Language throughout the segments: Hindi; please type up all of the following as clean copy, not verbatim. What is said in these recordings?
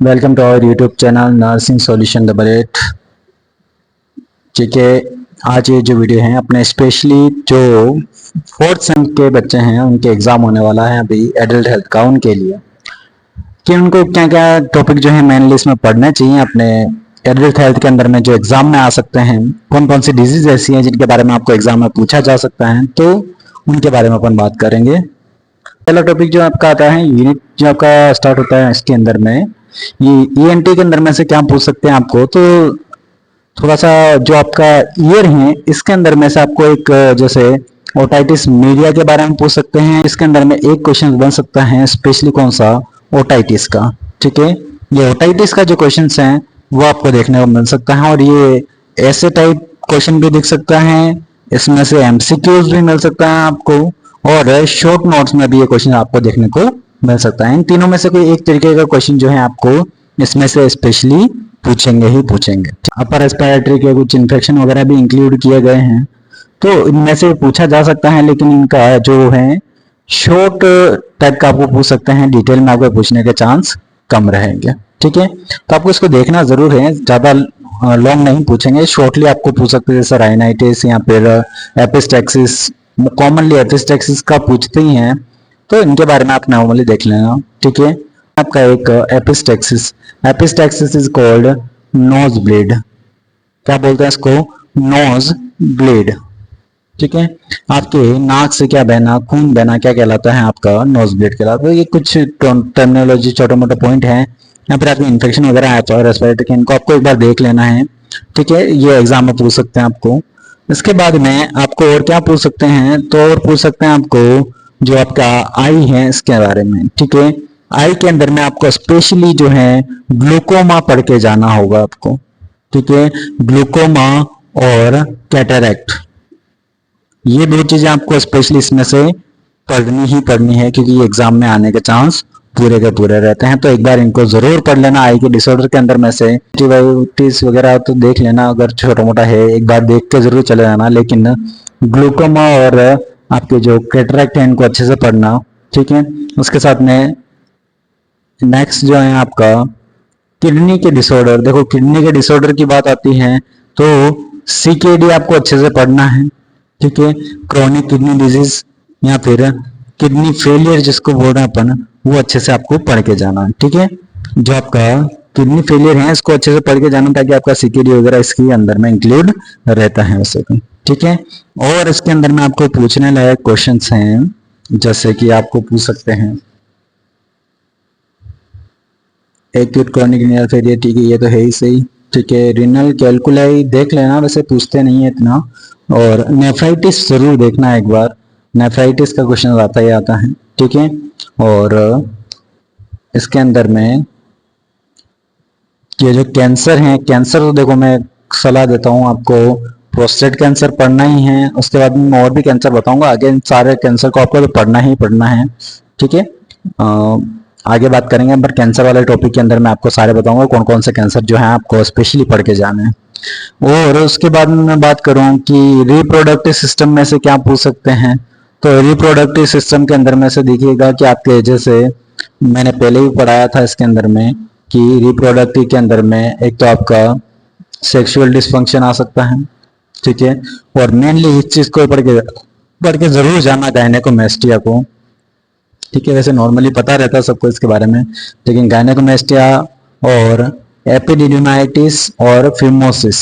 Welcome to our YouTube channel nursing solution double eight. ठीक है, आज ये जो वीडियो है अपने स्पेशली जो फोर्थ सेम के बच्चे हैं उनके एग्जाम होने वाला है अभी एडल्ट हेल्थ का, उनके लिए कि उनको क्या क्या टॉपिक जो है मेनली इसमें पढ़ने चाहिए अपने एडल्ट हेल्थ के अंदर में जो एग्जाम में आ सकते हैं, कौन कौन सी डिजीज ऐसी हैं जिनके बारे में आपको एग्जाम में पूछा जा सकता है, तो उनके बारे में अपन बात करेंगे। पहला टॉपिक जो आपका आता है यूनिट जो आपका स्टार्ट होता है इसके अंदर में, ये ईएनटी के अंदर में से क्या पूछ सकते हैं आपको, तो थोड़ा सा जो आपका ईयर है इसके अंदर में से आपको एक जैसे ओटाइटिस मीडिया के बारे में पूछ सकते हैं। इसके अंदर में एक क्वेश्चन बन सकता है स्पेशली कौन सा, ओटाइटिस का। ठीक है, ये ओटाइटिस का जो क्वेश्चन है वो आपको देखने को मिल सकता है और ये ऐसे टाइप क्वेश्चन भी दिख सकता है, इसमें से एमसीक्यूज भी मिल सकता है आपको, और शॉर्ट नोट्स में भी ये क्वेश्चन आपको देखने को मिल सकता है। इन तीनों में से कोई एक तरीके का क्वेश्चन जो है आपको इसमें से स्पेशली पूछेंगे ही पूछेंगे। अपर रेस्पिरेटरी के कुछ इन्फेक्शन वगैरह भी इंक्लूड किए गए हैं, तो इनमें से पूछा जा सकता है, लेकिन इनका जो है शॉर्ट टाइप का आपको पूछ सकते हैं, डिटेल में आपको पूछने के चांस कम रहेंगे। ठीक है, तो आपको इसको देखना जरूर है, ज्यादा लॉन्ग नहीं पूछेंगे, शॉर्टली आपको पूछ सकते हैं जैसे राइनाइटिस या फिर एपिस्टेक्सिस। कॉमनली एपिस्टेक्सिस का पूछते ही हैं, तो इनके बारे में आप नॉर्मली देख लेना। ठीक है, आपका एक epistaxis, epistaxis is called nose bleed. क्या बोलते हैं इसको, नोज ब्लीड। ठीक है, आपके नाक से क्या बहना, खून बहना क्या कहलाता है, आपका नोज ब्लीड कहलाता है। ये कुछ टर्मिनोलॉजी छोटे मोटे पॉइंट है, यहाँ पर आपके इन्फेक्शन वगैरह आया तो रेस्पिरेटरी के, इनको आपको एक बार देख लेना है। ठीक है, ये एग्जाम में पूछ सकते हैं आपको। इसके बाद में आपको और क्या पूछ सकते हैं, तो और पूछ सकते हैं आपको जो आपका आई है इसके बारे में। ठीक है, आई के अंदर में आपको स्पेशली जो है ग्लूकोमा पढ़ के जाना होगा आपको। ठीक है, ग्लूकोमा और कैटरैक्ट, ये दो चीजें आपको स्पेशली इसमें से पढ़नी ही पढ़नी है, क्योंकि ये एग्जाम में आने के चांस पूरे के पूरे रहते हैं। तो एक बार इनको जरूर पढ़ लेना। आई के डिसऑर्डर के अंदर में से एंटीबायोटिक्स वगैरह तो देख लेना, अगर छोटा मोटा है एक बार देख के जरूर चले जाना, लेकिन ग्लूकोमा और आपके जो कैटरैक्ट है इनको अच्छे से पढ़ना। ठीक है, उसके साथ में नेक्स्ट जो है आपका किडनी के डिसऑर्डर। देखो, किडनी के डिसऑर्डर की बात आती है तो सीकेडी आपको अच्छे से पढ़ना है। ठीक है, क्रोनिक किडनी डिजीज या फिर किडनी फेलियर जिसको बोल रहे हैं अपन, वो अच्छे से आपको पढ़ के जाना है। ठीक है, जो आपका किडनी फेलियर है इसको अच्छे से पढ़ के जाना, ताकि आपका सीकेडी वगैरह इसके अंदर में इंक्लूड रहता है वैसे तो। ठीक है, और इसके अंदर में आपको पूछने लायक क्वेश्चंस हैं, जैसे कि आपको पूछ सकते हैं एक्यूट क्रॉनिक रीनल फेलियर। ठीक है, ये तो है ही सही। ठीक है, रीनल कैलकुलाई देख लेना, वैसे पूछते नहीं है इतना। और नेफ्राइटिस जरूर देखना एक बार, नेफ्राइटिस का क्वेश्चन आता ही आता है। ठीक है, और इसके अंदर में ये जो कैंसर है, कैंसर तो देखो मैं सलाह देता हूँ आपको प्रोस्टेट कैंसर पढ़ना ही है। उसके बाद में और भी कैंसर बताऊंगा आगे, इन सारे कैंसर को आपको तो पढ़ना ही पढ़ना है। ठीक है, आगे बात करेंगे, पर कैंसर वाले टॉपिक के अंदर मैं आपको सारे बताऊंगा कौन कौन से कैंसर जो है आपको स्पेशली पढ़ के जाना है। और उसके बाद में मैं बात करूं कि रिप्रोडक्टिव सिस्टम में से क्या पूछ सकते हैं, तो रिप्रोडक्टिव सिस्टम के अंदर में से देखिएगा कि आपके जैसे मैंने पहले भी पढ़ाया था इसके अंदर में कि रिप्रोडक्टिव के अंदर में एक तो आपका सेक्सुअल डिसफंक्शन आ सकता है। ठीक है, और मेनली इस चीज को पढ़ के जरूर जाना, गायनेकोमेस्टिया को। ठीक है, वैसे नॉर्मली पता रहता है सबको इसके बारे में, लेकिन गायनेकोमेस्टिया और एपिडिडिमाइटिस और फिमोसिस।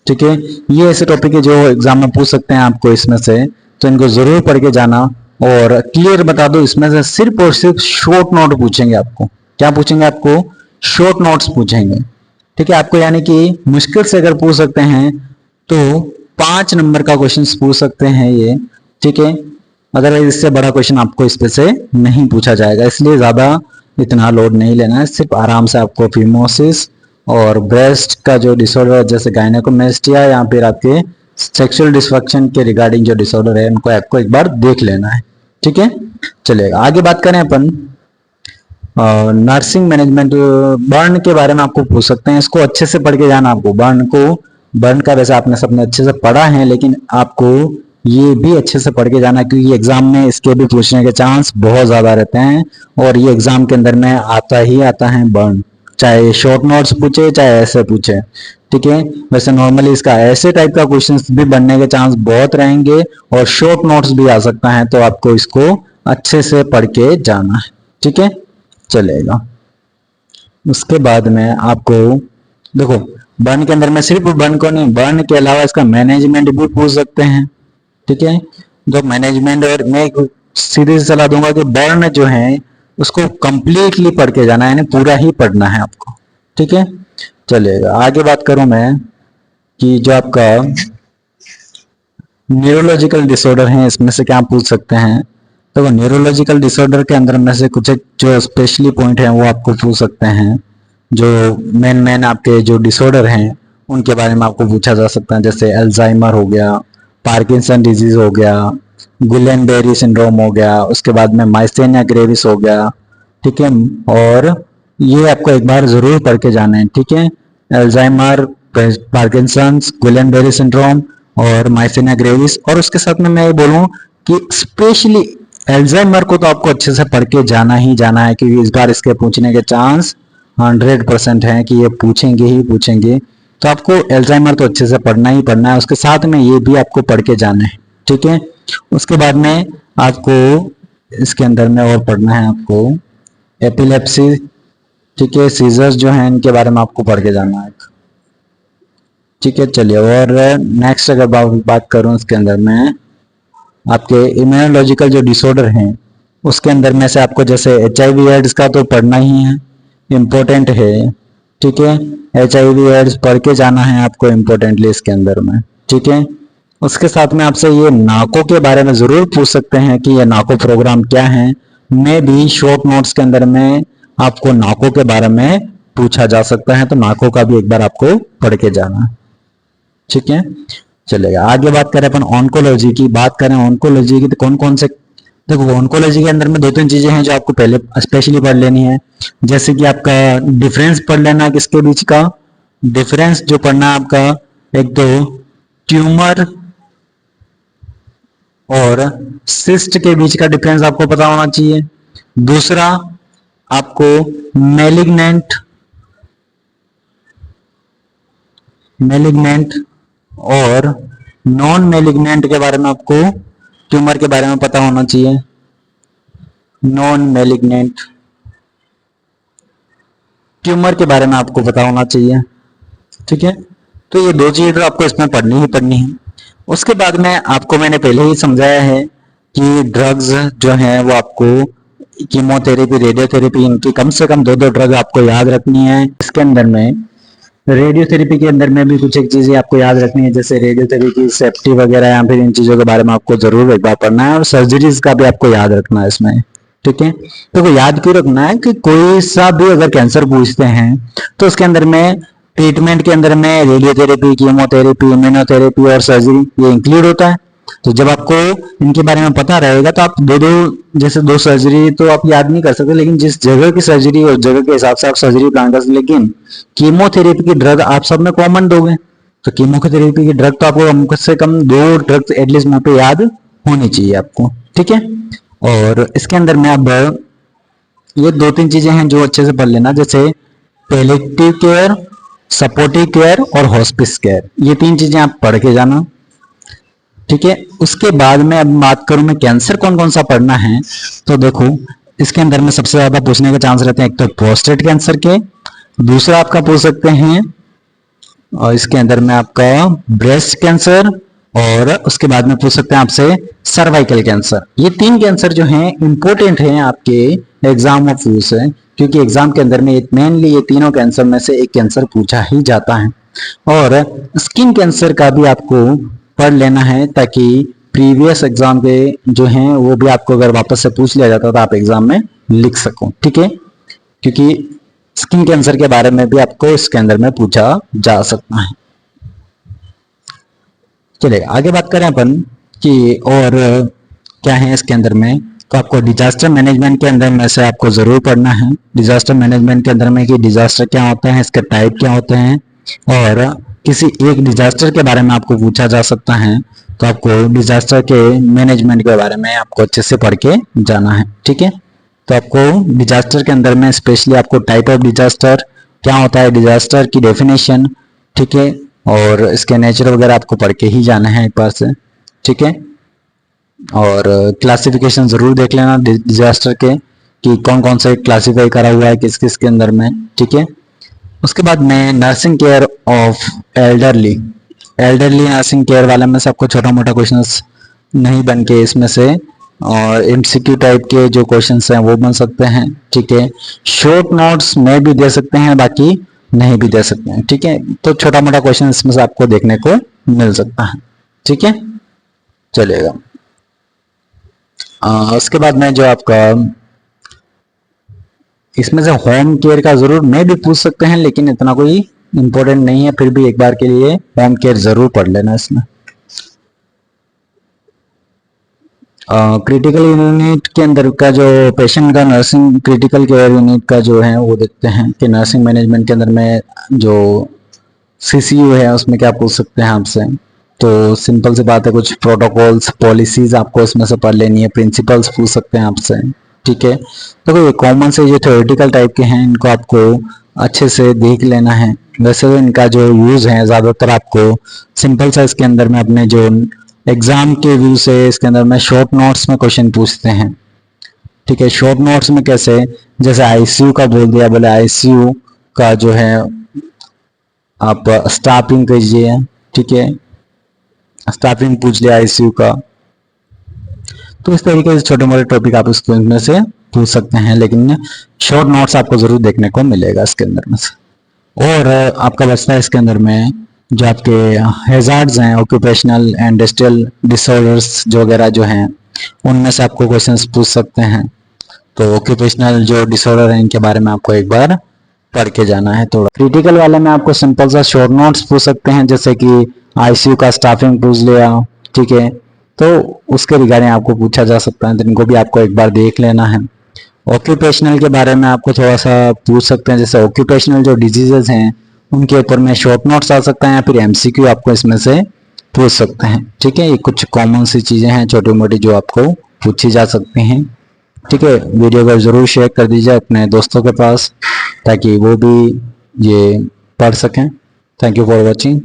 ठीक है, ये ऐसे टॉपिक है जो एग्जाम में पूछ सकते हैं आपको इसमें से, तो इनको जरूर पढ़ के जाना। और क्लियर बता दो, इसमें से सिर्फ और सिर्फ शॉर्ट नोट पूछेंगे आपको। क्या पूछेंगे आपको, शॉर्ट नोट्स पूछेंगे। ठीक है, आपको यानी कि मुश्किल से अगर पूछ सकते हैं तो 5 नंबर का क्वेश्चन पूछ सकते हैं ये। ठीक है, अदरवाइज इससे बड़ा क्वेश्चन आपको इस पे से नहीं पूछा जाएगा, इसलिए ज्यादा इतना लोड नहीं लेना है। सिर्फ आराम से आपको फिमोसिस और ब्रेस्ट का जो डिसऑर्डर जैसे गायनेकोमेस्टिया या फिर आपके सेक्सुअल डिसफंक्शन के रिगार्डिंग जो डिसऑर्डर है उनको आपको एक बार देख लेना है। ठीक है, चलेगा। आगे बात करें अपन नर्सिंग मैनेजमेंट, बर्न के बारे में आपको पूछ सकते हैं, इसको अच्छे से पढ़ के जाना आपको। बर्न का वैसे आपने सबने अच्छे से पढ़ा है, लेकिन आपको ये भी अच्छे से पढ़ के जाना, क्योंकि एग्जाम में इसके भी पूछने के चांस बहुत ज्यादा रहते हैं, और ये एग्जाम के अंदर में आता ही आता है बर्न। चाहे शॉर्ट नोट्स पूछे चाहे ऐसे पूछे, ठीक है। वैसे नॉर्मली इसका ऐसे टाइप का क्वेश्चंस भी बनने के चांस बहुत रहेंगे और शॉर्ट नोट्स भी आ सकता है, तो आपको इसको अच्छे से पढ़ के जाना है, ठीक है, चलेगा। उसके बाद में आपको देखो बर्न के अंदर में सिर्फ बर्न को नहीं, बर्न के अलावा इसका मैनेजमेंट भी पूछ सकते हैं, ठीक है। जो मैनेजमेंट, और मैं एक सीधी सलाह दूंगा कि बर्न जो है उसको कंप्लीटली पढ़ के जाना है, यानी पूरा ही पढ़ना है आपको, ठीक है, चलेगा। आगे बात करूं मैं कि जो आपका न्यूरोलॉजिकल डिसऑर्डर है इसमें से क्या पूछ सकते हैं, तो न्यूरोलॉजिकल डिसऑर्डर के अंदर में से कुछ एक जो स्पेशली पॉइंट है वो आपको पूछ सकते हैं। जो मेन आपके जो डिसऑर्डर हैं उनके बारे में आपको पूछा जा सकता है, जैसे अल्जाइमर हो गया, पार्किंसन डिजीज हो गया, गुलेनबेरी सिंड्रोम हो गया, उसके बाद में माइस्थेनिया ग्रेविस हो गया, ठीक है। और ये आपको एक बार जरूर पढ़ के जाना है, ठीक है। अल्जाइमर, पार्किंसंस, गुलेनबेरी सिंड्रोम और माइस्थेनिया ग्रेविस। और उसके साथ में मैं ये बोलूं कि स्पेशली अल्जाइमर को तो आपको अच्छे से पढ़ के जाना ही जाना है, क्योंकि इस बार इसके पूछने के चांस 100% है कि ये पूछेंगे ही पूछेंगे। तो आपको अल्जाइमर तो अच्छे से पढ़ना ही पढ़ना है, उसके साथ में ये भी आपको पढ़ के जाना है, ठीक है। उसके बाद में आपको इसके अंदर में और पढ़ना है आपको एपिलेप्सी, ठीक है, सीजर्स जो हैं इनके बारे में आपको पढ़ के जाना है, ठीक है, चलिए। और नेक्स्ट अगर बात करूं इसके अंदर में आपके इम्यूनोलॉजिकल जो डिसऑर्डर हैं उसके अंदर में से आपको जैसे HIV एड्स का तो पढ़ना ही है, इम्पोर्टेंट है, ठीक है। HIV एड्स पढ़ के जाना है आपको इम्पोर्टेंटली इसके अंदर में, ठीक है। उसके साथ में आपसे ये नाको के बारे में जरूर पूछ सकते हैं कि ये नाको प्रोग्राम क्या है। मैं भी शॉर्ट नोट्स के अंदर में आपको नाको के बारे में पूछा जा सकता है, तो नाको का भी एक बार आपको पढ़ के जाना है, ठीक है, चलेगा। आगे बात करें अपन ऑन्कोलॉजी की, बात करें ऑन्कोलॉजी की तो कौन कौन से, देखो ऑन्कोलॉजी के अंदर में 2-3 चीजें हैं जो आपको पहले स्पेशली पढ़ लेनी है। जैसे कि आपका डिफरेंस पढ़ लेना किसके बीच का, डिफरेंस जो पढ़ना है आपका, एक तो ट्यूमर और सिस्ट के बीच का डिफरेंस आपको पता होना चाहिए। दूसरा आपको मैलिग्नेंट और नॉन मैलिग्नेंट के बारे में आपको ट्यूमर के बारे में पता होना चाहिए। नॉन मैलिग्नेंट ट्यूमर के बारे में आपको पता होना चाहिए, ठीक है। तो ये 2 चीजें आपको इसमें पढ़नी ही पढ़नी है। उसके बाद में आपको मैंने पहले ही समझाया है कि ड्रग्स जो हैं वो आपको कीमोथेरेपी, रेडियोथेरेपी, इनकी कम से कम 2 ड्रग आपको याद रखनी है। इसके अंदर में रेडियोथेरेपी के अंदर में भी कुछ एक चीजें आपको याद रखनी है, जैसे रेडियोथेरेपी की सेफ्टी वगैरह, या फिर इन चीजों के बारे में आपको जरूर एक बार पढ़ना है। और सर्जरीज का भी आपको याद रखना है इसमें, ठीक है। तो वो याद क्यों रखना है कि कोई सा भी अगर कैंसर पूछते हैं तो उसके अंदर में ट्रीटमेंट के अंदर में रेडियोथेरेपी, कीमोथेरेपी, इम्यूनोथेरेपी और सर्जरी ये इंक्लूड होता है। तो जब आपको इनके बारे में पता रहेगा तो आप जैसे 2 सर्जरी तो आप याद नहीं कर सकते, लेकिन जिस जगह की सर्जरी और जगह के हिसाब से आप सर्जरी प्लान कर सकते। लेकिन कीमोथेरेपी की ड्रग आप सब में कॉमन दोगे, तो कीमोथेरेपी की ड्रग तो आपको कम से कम 2 ड्रग एटलीस्ट मुंह पे याद होनी चाहिए आपको, ठीक है। और इसके अंदर में अब ये 2-3 चीजें हैं जो अच्छे से पढ़ लेना, जैसे पैलिएटिव केयर, सपोर्टिव केयर और हॉस्पिस केयर, ये 3 चीजें आप पढ़ के जाना, ठीक है। उसके बाद में अब बात करूं मैं कैंसर कौन कौन सा पढ़ना है, तो देखो इसके अंदर में सबसे ज्यादा पूछने के चांस रहते हैं, एक तो प्रोस्टेट कैंसर के, दूसरा आपका पूछ सकते हैं और इसके अंदर में आपका ब्रेस्ट कैंसर, और उसके बाद में पूछ सकते हैं आपसे सर्वाइकल कैंसर। ये 3 कैंसर जो हैं इंपॉर्टेंट हैं आपके एग्जाम ऑफ यूज है, क्योंकि एग्जाम के अंदर में मेनली ये तीनों कैंसर में से एक कैंसर पूछा ही जाता है। और स्किन कैंसर का भी आपको पढ़ लेना है, ताकि प्रीवियस एग्जाम के जो हैं वो भी आपको अगर वापस से पूछ लिया जाता तो आप एग्जाम में लिख सको, ठीक है। क्योंकि स्किन कैंसर के बारे में भी आपको इसके अंदर में पूछा जा सकता है। चलिए आगे बात करें अपन कि और क्या है इसके अंदर में, तो आपको डिजास्टर मैनेजमेंट के अंदर में से आपको जरूर पढ़ना है। डिजास्टर मैनेजमेंट के अंदर में कि डिजास्टर क्या होता है, इसके टाइप क्या होते हैं, और किसी एक डिजास्टर के बारे में आपको पूछा जा सकता है, तो आपको डिजास्टर के मैनेजमेंट के बारे में आपको अच्छे से पढ़ के जाना है, ठीक है। तो आपको डिजास्टर के अंदर में स्पेशली आपको टाइप ऑफ डिजास्टर क्या होता है डिजास्टर की डेफिनेशन, ठीक है, और इसके नेचर वगैरह आपको पढ़ के ही जाना है एक बार से, ठीक है। और क्लासिफिकेशन जरूर देख लेना डिजास्टर के कि कौन कौन से क्लासिफाई करा हुआ है किस किस के अंदर में, ठीक है। उसके बाद में nursing care of elderly, elderly nursing care वाले में से आपको छोटा मोटा क्वेश्चंस नहीं बन के इसमें से और एमसीक्यू टाइप के जो क्वेश्चंस हैं वो बन सकते हैं, ठीक है। शॉर्ट नोट्स में भी दे सकते हैं, बाकी नहीं भी दे सकते हैं, ठीक है। तो छोटा मोटा क्वेश्चन इसमें से आपको देखने को मिल सकता है, ठीक है, चलेगा। उसके बाद में जो आपका इसमें से होम केयर का जरूर में भी पूछ सकते हैं, लेकिन इतना कोई इंपॉर्टेंट नहीं है, फिर भी एक बार के लिए होम केयर जरूर पढ़ लेना इसमें। क्रिटिकल यूनिट के अंदर का जो पेशेंट का नर्सिंग क्रिटिकल केयर यूनिट का जो है वो देखते हैं कि नर्सिंग मैनेजमेंट के अंदर में जो सीसीयू है उसमें क्या पूछ सकते हैं आपसे। तो सिंपल सी बात है, कुछ प्रोटोकॉल्स पॉलिसीज आपको इसमें से पढ़ लेनी है, प्रिंसिपल्स पूछ सकते हैं आपसे, ठीक है। तो ये कॉमन से जो थ्योरेटिकल टाइप के हैं इनको आपको अच्छे से देख लेना है। वैसे तो इनका जो यूज है ज्यादातर आपको सिंपल सा इसके अंदर में अपने जो एग्जाम के व्यू से इसके अंदर में शॉर्ट नोट्स में क्वेश्चन पूछते हैं, ठीक है। शॉर्ट नोट्स में कैसे, जैसे आईसीयू का बोल दिया, बोले आईसीयू का जो है आप स्टाफिंग कीजिए, ठीक है, स्टाफिंग पूछ लिया आईसीयू का। तो इस तरीके से छोटे मोटे टॉपिक आप इसको इनमें से पूछ सकते हैं, लेकिन शॉर्ट नोट्स आपको जरूर देखने को मिलेगा इसके अंदर में से। और आपका बचता है इसके अंदर में जो आपके हैजार्ड्स हैं, ऑक्यूपेशनल एंड इंडस्ट्रियल डिसऑर्डर्स जो वगैरह जो हैं उनमें से आपको क्वेश्चंस पूछ सकते हैं। तो ऑक्यूपेशनल जो डिसऑर्डर है इनके बारे में आपको एक बार पढ़ के जाना है थोड़ा। क्रिटिकल वाले में आपको सिंपल सा शॉर्ट नोट्स पूछ सकते हैं, जैसे कि आईसीयू का स्टाफिंग पूछ लिया, ठीक है, तो उसके रिगार्डिंग आपको पूछा जा सकता है, तो इनको भी आपको एक बार देख लेना है। ऑक्यूपेशनल के बारे में आपको थोड़ा सा पूछ सकते हैं, जैसे ऑक्यूपेशनल जो डिजीजेज हैं उनके ऊपर में शॉर्ट नोट्स आ सकता है या फिर एमसीक्यू आपको इसमें से पूछ सकते हैं, ठीक है। ये कुछ कॉमन सी चीजें हैं छोटी मोटी जो आपको पूछी जा सकती हैं, ठीक है। वीडियो को जरूर शेयर कर दीजिए अपने दोस्तों के पास ताकि वो भी ये पढ़ सकें। Thank you for watching.